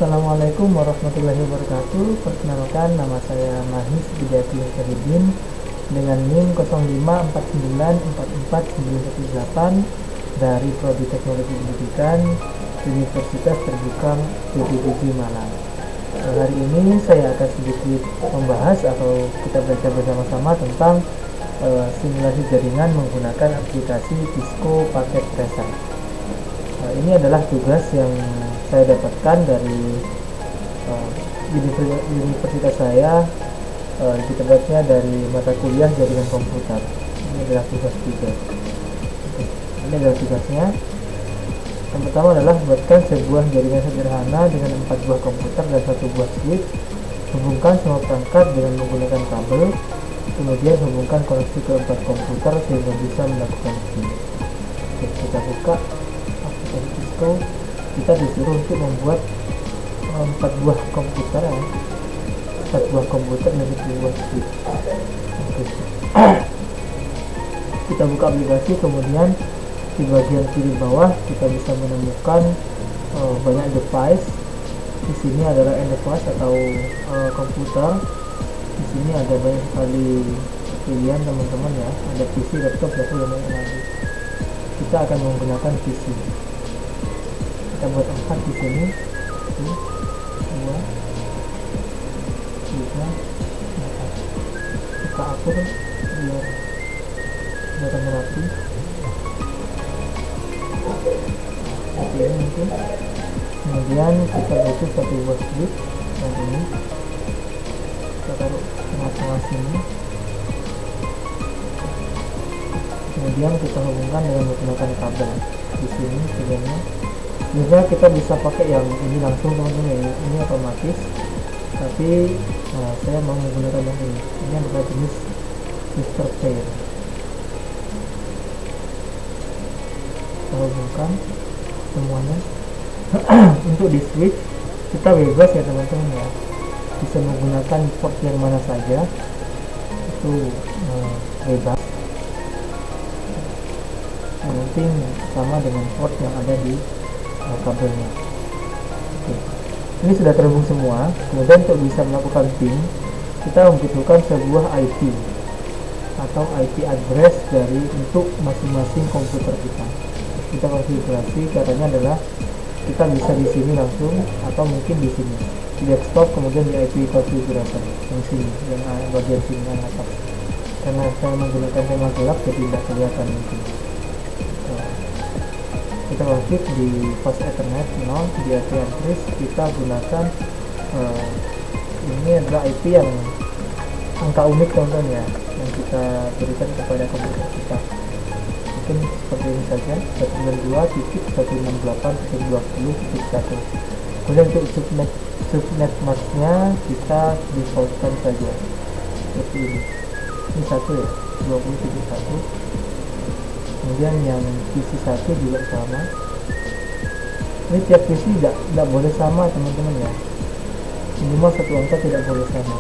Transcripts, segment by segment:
Assalamualaikum warahmatullahi wabarakatuh. Perkenalkan, nama saya Mahis Bidayatullah Syahidin dengan NIM 054944918 dari Prodi Teknologi Pendidikan Universitas Terbuka PTBG Malang. Hari ini saya akan sedikit membahas atau kita belajar bersama-sama tentang simulasi jaringan menggunakan aplikasi Cisco Packet Tracer. Ini adalah tugas yang saya dapatkan dari universitas saya, lebih tepatnya dari mata kuliah jaringan komputer. Ini adalah tugas 3. Ini adalah tugasnya. Yang pertama adalah buatkan sebuah jaringan sederhana dengan 4 buah komputer dan 1 buah switch. Hubungkan semua perangkat dengan menggunakan kabel. Kemudian hubungkan koneksi ke 4 komputer sehingga bisa melakukan pin. Kita buka aplikasi Cisco. Kita disuruh untuk membuat 4 buah komputer, 4 buah komputer dan 1 buah switch. Kita buka aplikasi, kemudian di bagian kiri bawah kita bisa menemukan banyak device. Di sini adalah device atau komputer. Di sini ada banyak sekali pilihan teman-teman ya. Ada PC, laptop, dan banyak lagi. Kita akan menggunakan PC. Kita buat 4 di sini. 1, 2, 3, 4. Kita atur biar kelihatan rapi. Seperti ini mungkin. Kemudian kita butuh 1 buah switch yang ini. Kita taruh tengah-tengah sini. Kemudian kita hubungkan dengan menggunakan kabel di sini sebenarnya. Biasanya kita bisa pakai yang ini langsung teman-teman ya, ini otomatis. Tapi saya mau menggunakan yang ini. Ini adalah jenis Mr. Pair. Kita hubungkan semuanya. Untuk di switch kita bebas ya teman-teman ya, bisa menggunakan port yang mana saja, itu bebas. Yang penting sama dengan port yang ada di kabelnya. Oke. Ini sudah terhubung semua. Kemudian untuk bisa melakukan ping, kita membutuhkan sebuah IP atau IP address untuk masing-masing komputer kita. Kita konfigurasi, caranya adalah kita bisa di sini langsung atau mungkin di sini di desktop, kemudian di IP configurator yang sini, yang bagian sini yang atas. Karena saya menggunakan tema gelap jadi tidak kelihatan mungkin. Kita klik di post ethernet 0 di IP address. Kita gunakan ini adalah IP yang angka unik teman-teman ya, yang kita berikan kepada komputer kita. Mungkin seperti ini saja, 192.168.20.1. Kemudian untuk subnet masknya kita defaultkan saja seperti ini. Ini 1 ya, 20.1. Kemudian yang PC 1 juga sama. Ini tiap PC tidak boleh sama teman-teman ya, minimal 1 angka tidak boleh sama,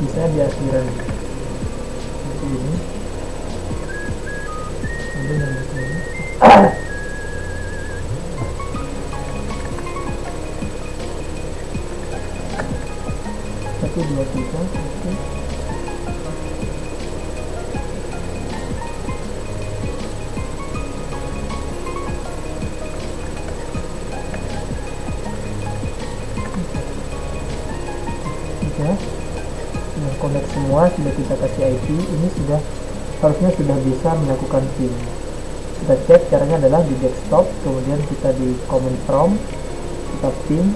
misalnya di akhiran seperti ini. Kemudian yang di sini 1, 2, 3. Oke. Connect semua, sudah kita kasih IP. Ini harusnya sudah bisa melakukan ping. Kita cek, caranya adalah di desktop, kemudian kita di command prompt, kita ping,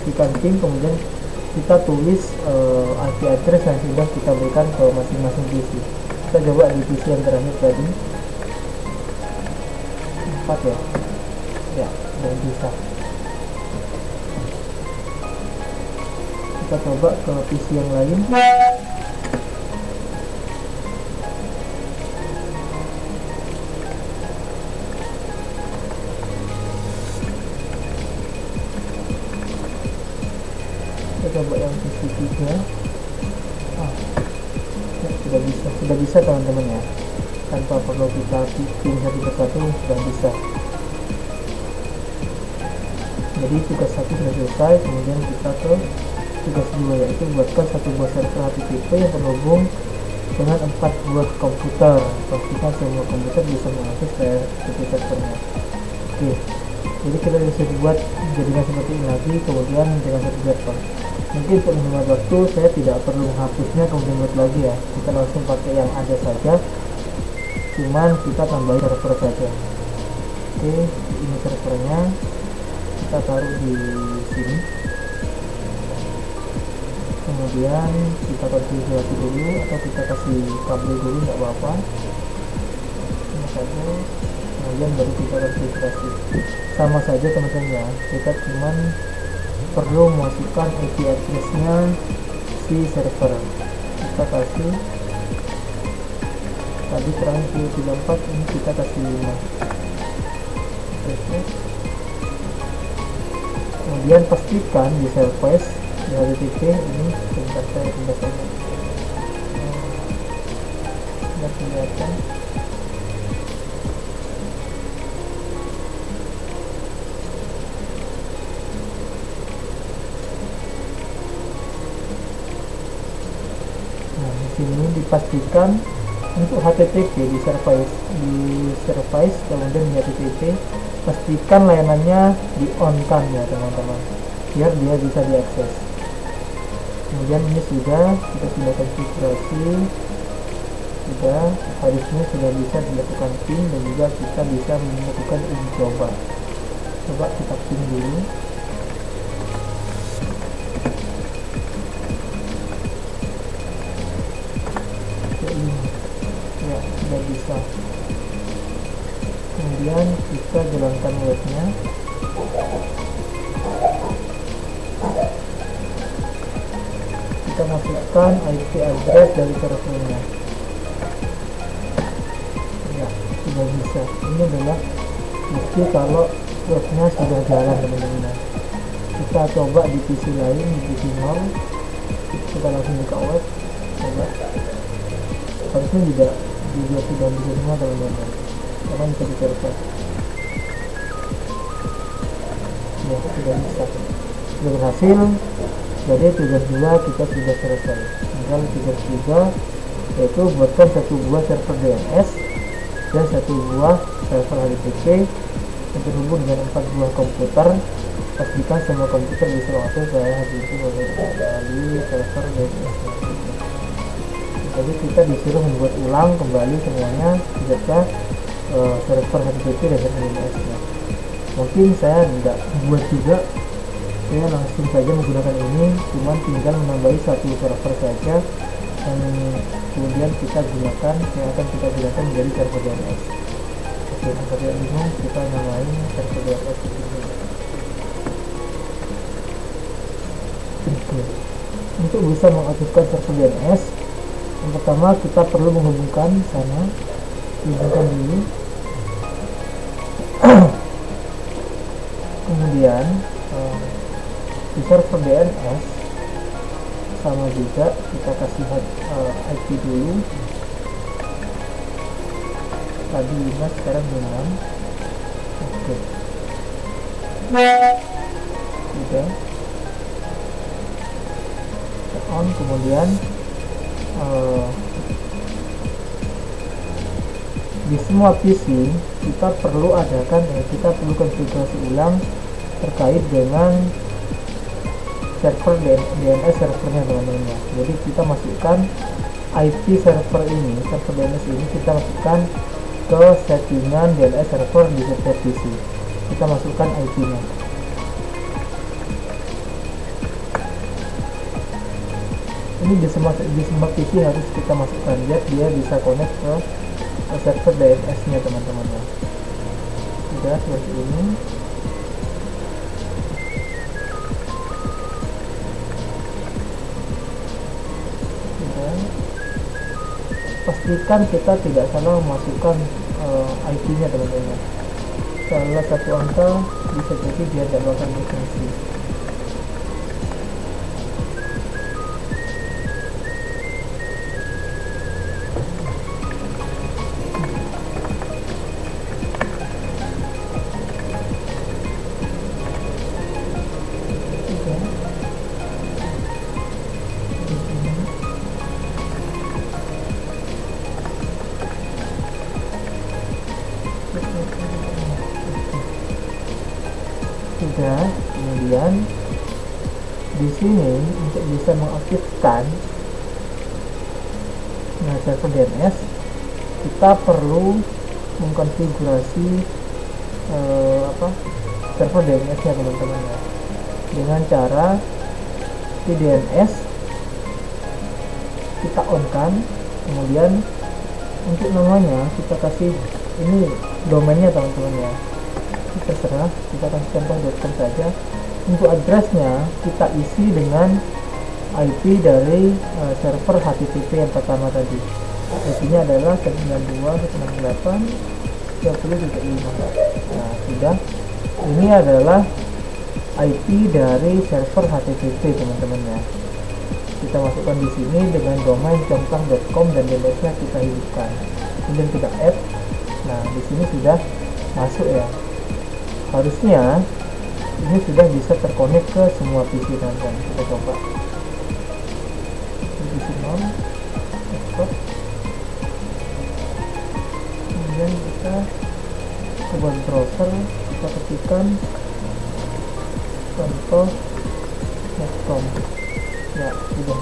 tekan ping, kemudian kita tulis IP address yang sudah kita berikan ke masing-masing PC. Kita coba di PC yang terakhir tadi 4 ya, dan bisa. Kita coba ke PC yang lain. Kita coba yang PC 3. Sudah bisa teman-teman ya, tanpa perlu kita ping satu persatu sudah bisa. Jadi tugas 1 sudah selesai, kemudian kita ke tugas 2, yaitu buatkan satu buah server HTTP yang terhubung dengan 4 buah komputer. Pastikan semua komputer bisa mengakses HTTP servernya. Oke, jadi kita bisa dibuat jadikan seperti ini lagi, kemudian dengan satu server. Mungkin untuk menghemat waktu saya tidak perlu menghapusnya kemudian buat lagi ya, kita langsung pakai yang ada saja, cuman kita tambah server saja. Oke, ini servernya, kita taruh di sini, kemudian kita konfigurasi dulu atau kita kasih kabel dulu, nggak apa-apa, ini saja, kemudian baru kita konfigurasi. Sama saja teman-teman ya, kita cuman perlu memasukkan IP address nya si server. Kita kasih tadi terang 34, ini kita kasih 5. Oke. Kemudian pastikan di service di HTTP ini, sebentar saya pindah saja biar kelihatan. Nah, di sini dipastikan untuk HTTP di service kemudian di HTTP pastikan layanannya di on kan ya teman-teman, biar dia bisa diakses. Kemudian ini sudah kita sudah konfigurasi, sudah harusnya sudah bisa dilakukan ping dan juga kita bisa melakukan uji coba. Coba kita ping dulu. Ya, sudah bisa. Kemudian kita jalankan webnya. Kita masukkan IP address dari servernya. Ya, sudah bisa. Ini adalah bukti kalau webnya sudah jalan teman-teman. Kita coba di PC lain, di PC 0. Kita langsung buka web. Coba. Harusnya juga sudah bisa semua teman-teman, karena bisa di server. Ya, sudah bisa, sudah berhasil. Jadi tugas 2 kita sudah selesai. Tinggal tugas 3, yaitu buatkan satu buah server DNS dan satu buah server HTTP yang terhubung dengan 4 buah komputer. Pastikan semua komputer bisa mengakses HTTP melalui server DNS. Jadi kita disuruh membuat ulang kembali semuanya beserta server HTTP dan server DNS nya. Mungkin saya tidak buat juga, saya langsung saja menggunakan ini, cuman tinggal menambahi satu server saja dan kemudian kita gunakan, yang akan kita gunakan menjadi server DNS. Oke, server bingung, kita namain server DNS ini. Oke, untuk bisa mengaktifkan server DNS, yang pertama kita perlu menghubungkan sana, hubungkan dulu. Kemudian di server DNS sama juga kita kasih IP dulu. Tadi 5, sekarang 6. Oke, sudah on. Kemudian di semua PC kita perlu adakan kita perlu konfigurasi ulang terkait dengan server DNS servernya teman-teman. Jadi kita masukkan IP server ini, server DNS ini kita masukkan ke settingan DNS server di setiap PC. Kita masukkan IP nya. Ini di semua PC harus kita masukkan, biar dia bisa connect ke server DNS nya teman-teman ya. Sudah seperti ini. Sudah. Pastikan kita tidak salah memasukkan IP nya teman-teman. Salah satu angka bisa jadi dia tidak bakal berfungsi. Kemudian di sini untuk bisa mengaktifkan server DNS, kita perlu mengkonfigurasi server DNS-nya teman-teman ya, dengan cara di DNS kita on kan, kemudian untuk namanya kita kasih ini domainnya teman-teman ya, terserah kita kasih contoh.com saja. Untuk addressnya kita isi dengan IP dari server HTTP yang pertama tadi. IP-nya adalah 192.168.30.5. Nah, sudah. Ini adalah IP dari server HTTP teman-teman ya. Kita masukkan di sini dengan domain complang.com dan DNS-nya kita hidupkan. Kemudian kita add. Nah, di sini sudah masuk ya. Harusnya ini sudah bisa terkonek ke semua PC teman-teman. Kita coba. PC 0, export. Kemudian kita ke web browser, kita ketikkan contoh.com. Ya, sudah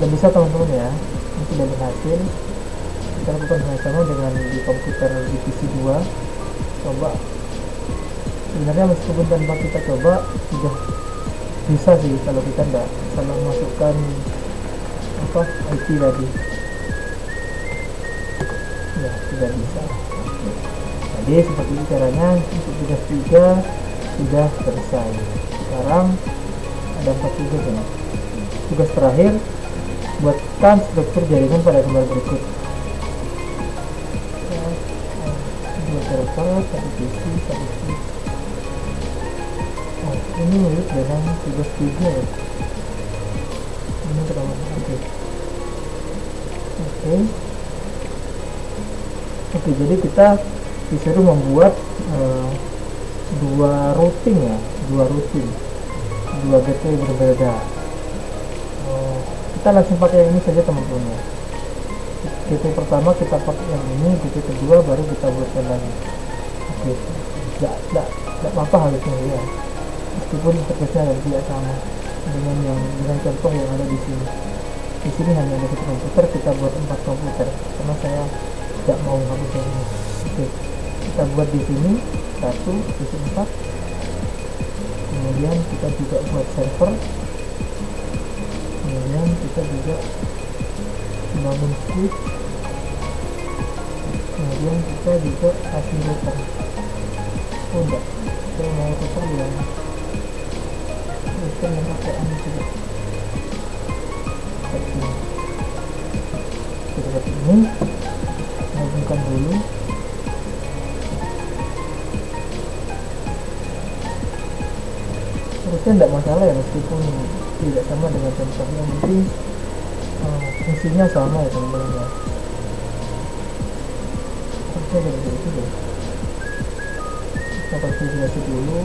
bisa teman-teman ya. Ini sudah berhasil. Kita lakukan hal sama dengan di komputer di PC 2. Coba. Sebenarnya meskipun tanpa kita coba sudah bisa sih kalau kita tidak salah masukkan IP tadi. Ya, sudah bisa. Jadi seperti itu caranya. Untuk tugas 3 sudah selesai. Sekarang ada 4 tugas ya. Tugas terakhir, buatkan struktur jaringan pada gambar berikut. Dua server, satu PC, satu switch. Ini mirip dengan tugas 3 ya. Ini pertama. Oke, jadi kita disuruh membuat dua routing, dua gateway berbeda. Kita langsung pakai yang ini saja teman-teman ya. Gateway pertama kita pakai yang ini, gateway kedua baru kita buatkan lagi. Oke, tidak apa-apa harusnya ya, meskipun interface-nya tidak sama dengan contoh yang ada di sini. Di sini hanya ada 1 komputer, kita buat 4 komputer karena saya tidak mau hapus yang ini. Oke, kita buat di sini 1, isi 4. Kemudian kita juga buat server. Kemudian kita juga bangun switch. Kemudian kita juga kasih router. Oh enggak, saya mau router yang pakai ini juga. Seperti ini. Hubungkan dulu. Harusnya tidak masalah ya, meskipun tidak sama dengan contoh. Yang penting fungsinya sama ya teman-teman ya. Harusnya seperti itu deh. Kita konfigurasi dulu.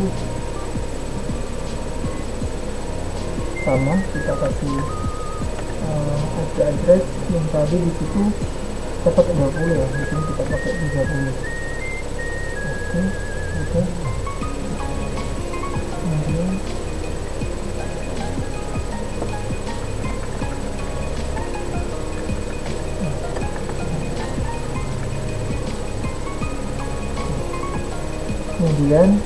Sama, kita kasih IP address yang tadi di situ kita pakai 20 ya, di sini kita pakai 30. Oke. Kemudian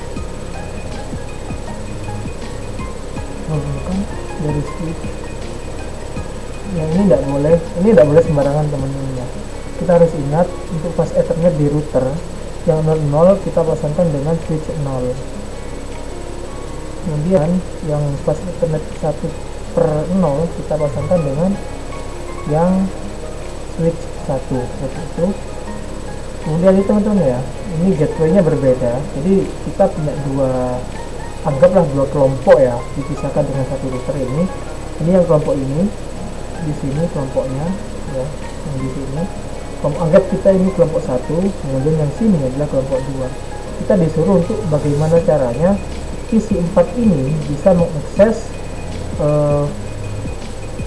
hubungkan dari switch. Yang ini tidak boleh sembarangan teman-teman ya. Kita harus ingat untuk fast ethernet di router yang 00 kita pasangkan dengan switch 0. Kemudian yang fast ethernet 1/0 kita pasangkan dengan yang switch 1 seperti itu. Kemudian ini teman-teman ya, ini gateway-nya berbeda. Jadi kita punya anggaplah dua kelompok ya, dipisahkan dengan satu router ini. Ini yang kelompok ini, di sini kelompoknya ya, yang di sini. Anggap kita ini kelompok 1, kemudian yang sini adalah kelompok 2. Kita disuruh untuk bagaimana caranya PC 4 ini bisa mengakses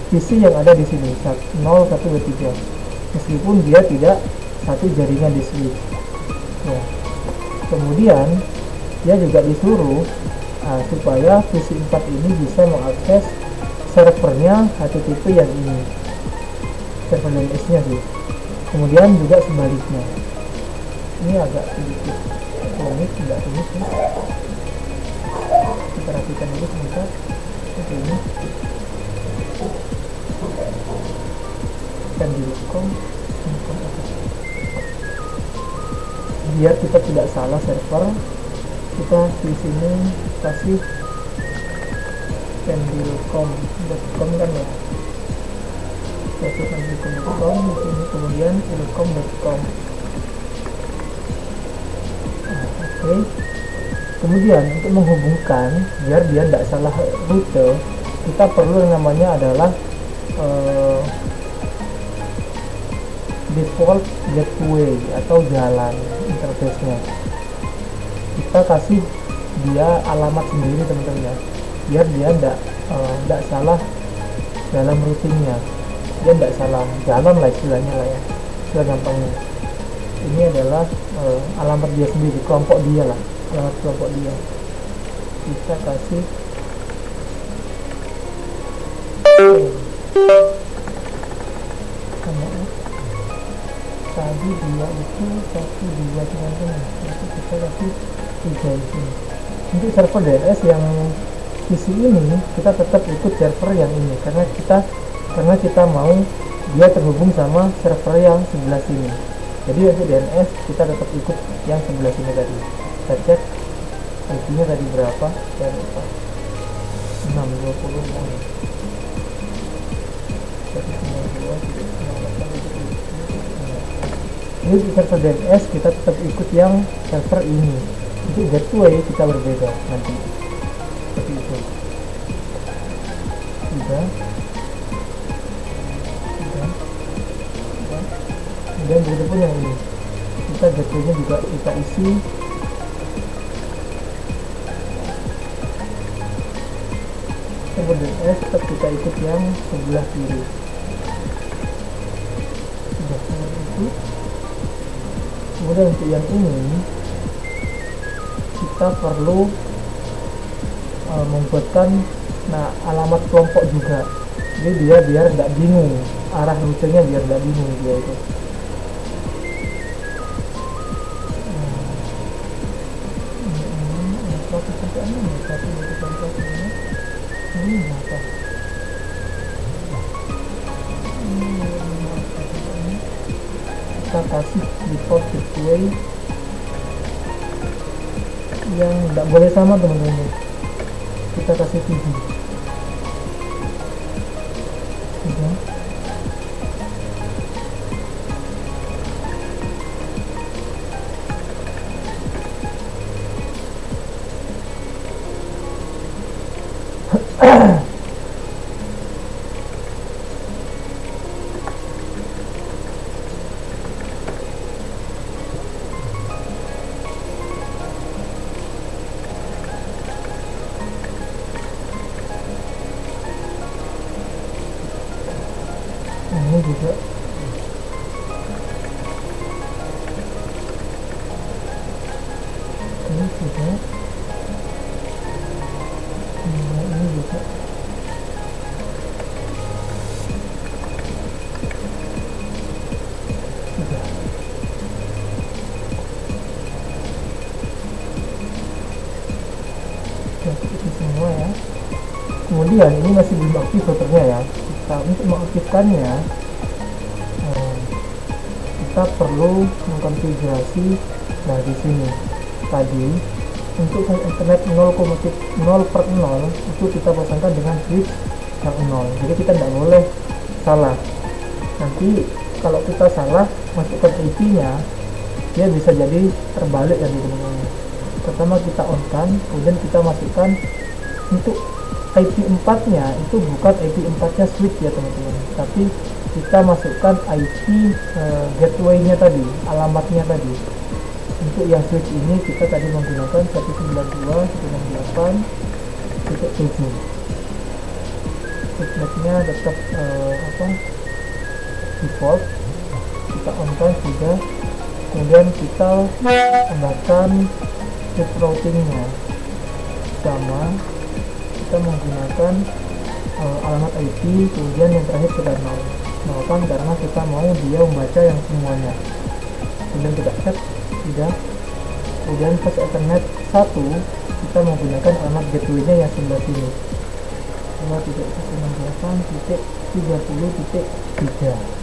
PC yang ada di sini 0, 1, 2, 3, meskipun dia tidak satu jaringan di switch ya. Kemudian dia juga disuruh supaya VC4 ini bisa mengakses servernya HTTP yang ini, server DNS nya sih. Kemudian juga sebaliknya, ini agak sedikit rumit, tidak rumit ya. Kita rapikan dulu sebentar. Seperti ini dan direcom biar kita tidak salah server. Kita di sini kasih pendilcom.com kan ya, yaitu pendilcom.com di sini, kemudian ilcom.com. Oke. Kemudian untuk menghubungkan biar dia tidak salah rute, kita perlu yang namanya adalah default gateway atau jalan interface-nya. Kita kasih dia alamat sendiri teman-teman ya, biar dia tidak salah dalam routingnya, dia tidak salah jalan lah istilahnya lah ya, istilah gampangnya. Ini adalah alamat dia sendiri, kelompok dia lah, alamat kelompok dia. Kita kasih tadi dia itu 1 2 teman-teman, jadi kita kasih 3 di sini. Untuk server DNS yang PC ini kita tetap ikut server yang ini karena kita mau dia terhubung sama server yang sebelah sini. Jadi untuk DNS kita tetap ikut yang sebelah sini tadi. Kita cek IP-nya tadi berapa, jangan lupa 626. Ini server DNS kita tetap ikut yang server ini. Untuk gateway kita berbeda nanti, seperti itu. Sudah. Kemudian begitu pun yang ini, kita gateway-nya juga kita isi. Server DNS tetap kita ikut yang sebelah kiri. Sudah seperti itu. Kemudian untuk yang ini kita perlu membuatkan alamat kelompok juga, jadi dia biar tidak bingung arah rutenya, biar tidak bingung dia itu. Kita kasih default gateway yang tidak boleh sama teman-teman, kita kasih 7. Sudah. Ini juga ini sudah, ini juga sudah. Itu semua ya. Kemudian ini masih belum aktif routernya ya. Untuk mengaktifkannya kita perlu mengkonfigurasi. Nah di sini tadi untuk internet 0,0/0 itu kita pasangkan dengan switch yang 0, jadi kita tidak boleh salah. Nanti kalau kita salah masukkan IP nya, dia bisa jadi terbalik ya teman-teman. Pertama kita on kan, kemudian kita masukkan untuk IP4 nya itu bukan IP4 nya switch ya teman-teman, tapi kita masukkan IP gateway nya tadi, alamatnya tadi. Untuk yang switch ini kita tadi menggunakan 192.168.7. Subnetnya tetap default, kita on kan sudah. Kemudian kita tambahkan switch routingnya. sama, kita menggunakan alamat IP, kemudian yang terakhir kita 0. Mengapa? Karena kita mau dia membaca yang semuanya. Kemudian kita set, sudah. Kemudian pas Ethernet 1, kita menggunakan alamat gateway-nya yang sebelah sini, 2.168.30.3.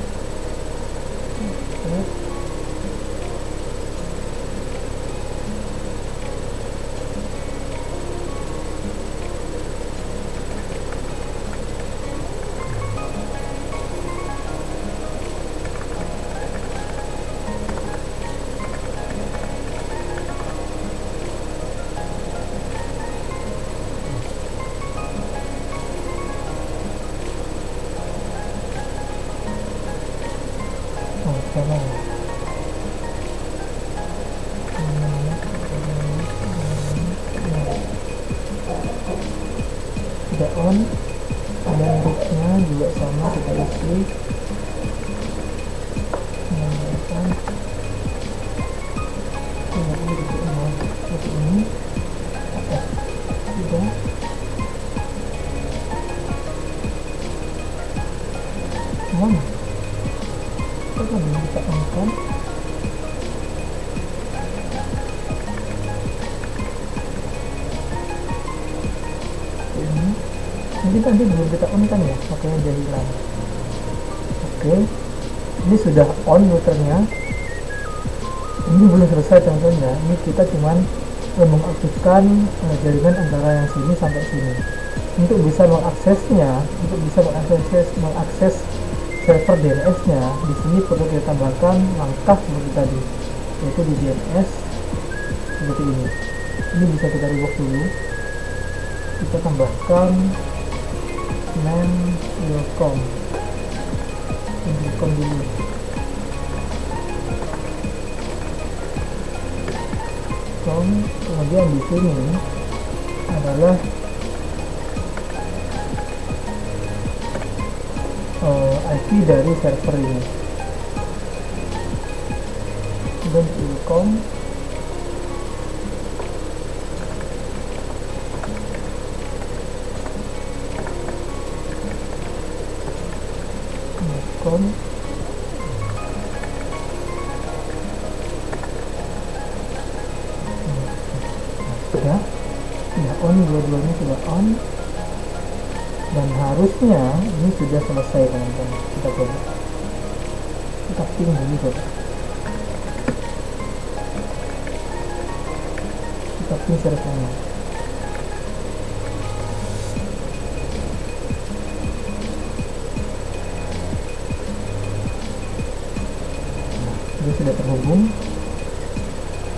Sudah on, dan booknya juga sama, kita isi menggunakan seperti ini. Oke, sudah. Kita belum kita on-kan. Ini tadi belum kita on kan ya, makanya dia hilang. Oke, ini sudah on routernya. Ini belum selesai contohnya. Ini kita cuman mengaktifkan jaringan antara yang sini sampai sini. Untuk bisa mengaksesnya, mengakses server DNS-nya, di sini perlu kita tambahkan langkah seperti tadi, yaitu di DNS seperti ini. Ini bisa kita revoke dulu. Kita tambahkan welcome dulu. Kemudian di sini adalah IP dari server ini. Dan welcome sudah on, dua-duanya sudah on, dan harusnya ini sudah selesai teman-teman. Kita coba, kita ping dulu coba, kita ping servernya. Dia sudah terhubung.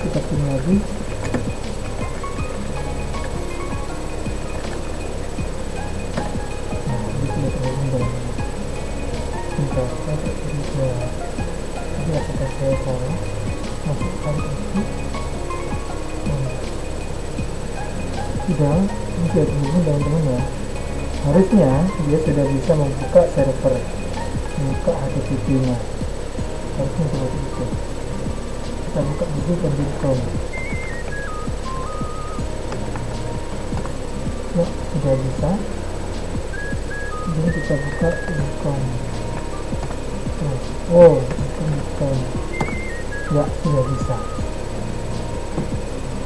Kita ping lagi. Nah, dia sudah terhubung dengan internet juga. Jadi apakah saya salah? Masukkan itu. Sudah, ini sudah terhubung teman-teman ya. Harusnya dia sudah bisa membuka server, membuka HTTP-nya. Harusnya seperti itu. Kita buka dulu Bandicom. Ya, sudah bisa. Jadi kita buka Bandicom. Bandicom. Ya, sudah bisa.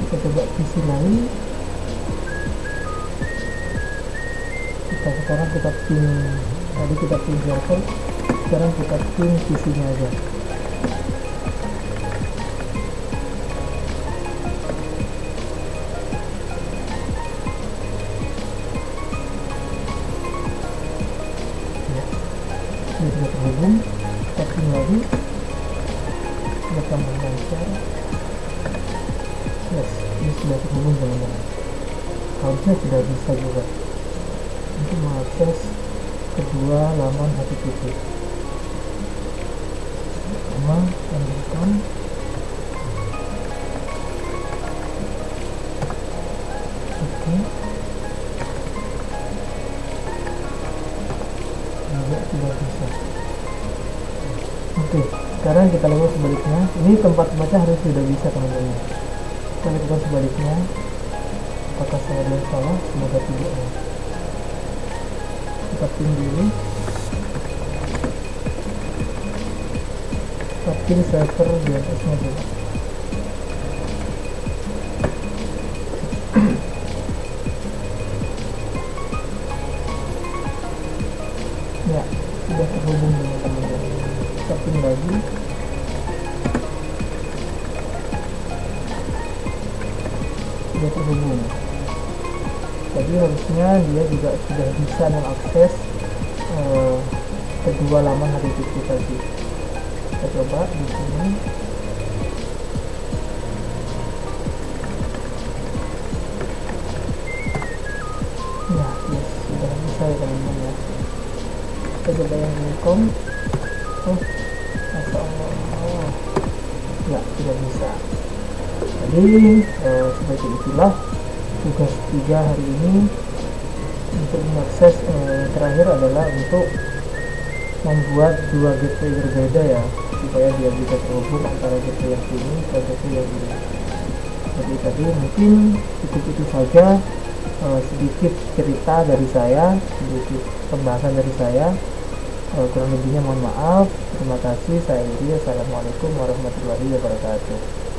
Kita coba PC lain. Sekarang kita ping, tadi kita ping server, sekarang kita ping PC-nya aja. Ini sudah terhubung, kita ping lagi, kita tambah lancar. Yes, ini sudah terhubung teman-teman. Harusnya sudah bisa juga untuk mengakses kedua laman HTTP. Pertama, lanjutkan. Oke. Juga sudah bisa. Oke, sekarang kita lakukan sebaliknya. Ini tempat baca harus sudah bisa teman-teman. Kita lakukan sebaliknya. apakah saya ada yang salah? Semoga tidak ya. Kita pin dulu, kita pin server DNS nya dulu. Ya, sudah terhubung dengan teman-teman. Kita pin lagi. Sudah terhubung. Jadi harusnya dia juga sudah bisa mengakses kedua laman HTTP tadi. Kita coba di sini. Ya, yes, sudah bisa ya teman-teman ya. Kita coba yang Unicom. Masya Allah. Ya, tidak bisa. Jadi seperti itulah tugas 3 hari ini. Untuk mengakses terakhir adalah untuk membuat dua gateway berbeda ya, supaya dia bisa terhubung antara gateway yang sini ke gateway yang ini. Jadi tadi mungkin cukup itu saja, sedikit cerita dari saya, sedikit pembahasan dari saya. Kurang lebihnya mohon maaf. Terima kasih. Saya Iri. Assalamualaikum warahmatullahi wabarakatuh.